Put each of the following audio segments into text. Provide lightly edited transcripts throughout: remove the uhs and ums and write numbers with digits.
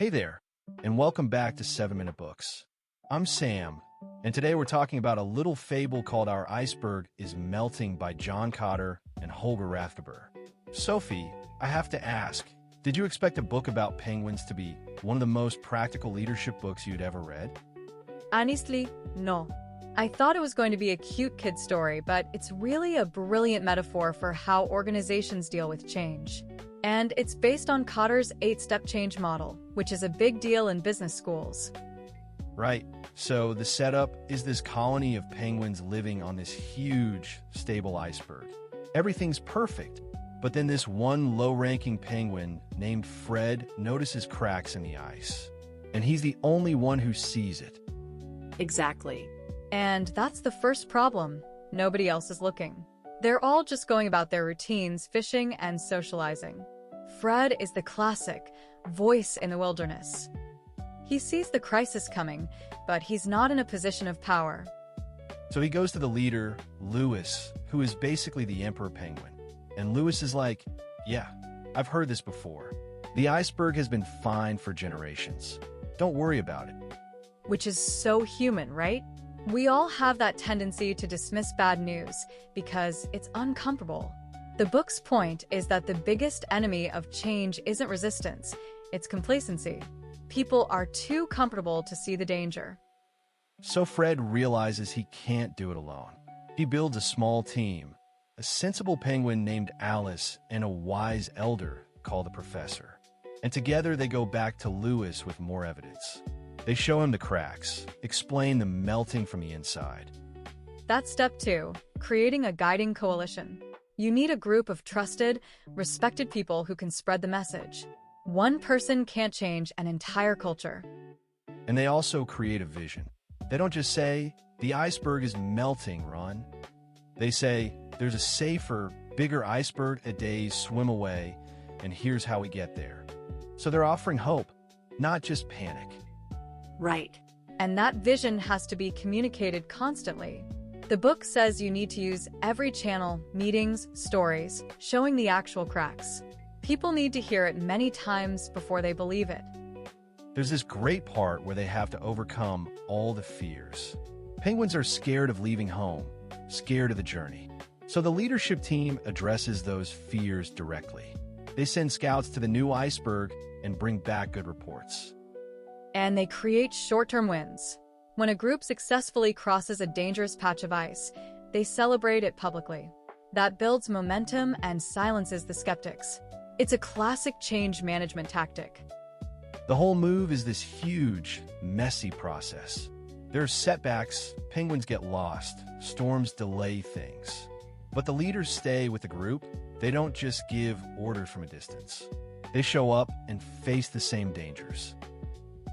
Hey there, and welcome back to 7-Minute Books. I'm Sam, and today we're talking about a little fable called Our Iceberg is Melting by John Kotter and Holger Rathgeber. Sophie, I have to ask, did you expect a book about penguins to be one of the most practical leadership books you'd ever read? Honestly, no. I thought it was going to be a cute kid story, but it's really a brilliant metaphor for how organizations deal with change. And it's based on Kotter's 8-step change model, which is a big deal in business schools. Right. So the setup is this colony of penguins living on this huge, stable iceberg. Everything's perfect. But then this one low-ranking penguin named Fred notices cracks in the ice. And he's the only one who sees it. Exactly. And that's the first problem. Nobody else is looking. They're all just going about their routines, fishing and socializing. Fred is the classic voice in the wilderness. He sees the crisis coming, but he's not in a position of power. So he goes to the leader, Lewis, who is basically the emperor penguin. And Lewis is like, yeah, I've heard this before. The iceberg has been fine for generations. Don't worry about it. Which is so human, right? We all have that tendency to dismiss bad news because it's uncomfortable. The book's point is that the biggest enemy of change isn't resistance, it's complacency. People are too comfortable to see the danger. So Fred realizes he can't do it alone. He builds a small team, a sensible penguin named Alice and a wise elder called the professor. And together they go back to Lewis with more evidence. They show him the cracks, explain the melting from the inside. That's step 2, creating a guiding coalition. You need a group of trusted, respected people who can spread the message. One person can't change an entire culture. And they also create a vision. They don't just say, the iceberg is melting, Ron. They say, there's a safer, bigger iceberg a day's swim away, and here's how we get there. So they're offering hope, not just panic. Right. And that vision has to be communicated constantly. The book says you need to use every channel, meetings, stories, showing the actual cracks. People need to hear it many times before they believe it. There's this great part where they have to overcome all the fears. Penguins are scared of leaving home, scared of the journey. So the leadership team addresses those fears directly. They send scouts to the new iceberg and bring back good reports. And they create short-term wins. When a group successfully crosses a dangerous patch of ice, they celebrate it publicly. That builds momentum and silences the skeptics. It's a classic change management tactic. The whole move is this huge, messy process. There are setbacks, penguins get lost, storms delay things. But the leaders stay with the group. They don't just give orders from a distance. They show up and face the same dangers.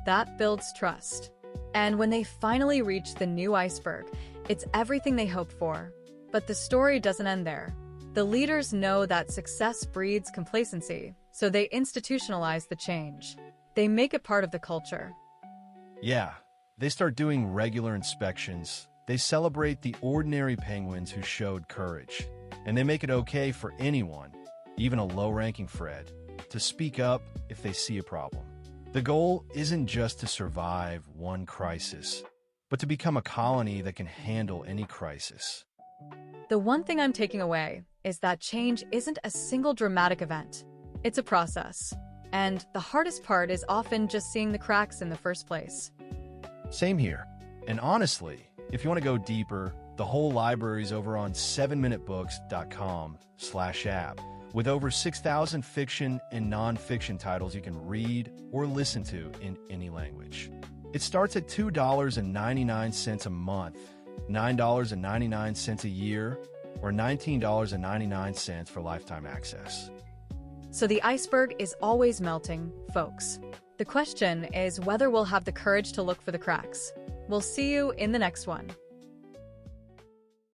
That builds trust. And when they finally reach the new iceberg, it's everything they hoped for. But the story doesn't end there. The leaders know that success breeds complacency, so they institutionalize the change. They make it part of the culture. Yeah, they start doing regular inspections. They celebrate the ordinary penguins who showed courage. And they make it okay for anyone, even a low-ranking Fred, to speak up if they see a problem. The goal isn't just to survive one crisis, but to become a colony that can handle any crisis. The one thing I'm taking away is that change isn't a single dramatic event. It's a process. And the hardest part is often just seeing the cracks in the first place. Same here. And honestly, if you want to go deeper, the whole library is over on 7minutebooks.com/app. With over 6,000 fiction and non-fiction titles you can read or listen to in any language. It starts at $2.99 a month, $9.99 a year, or $19.99 for lifetime access. So the iceberg is always melting, folks. The question is whether we'll have the courage to look for the cracks. We'll see you in the next one.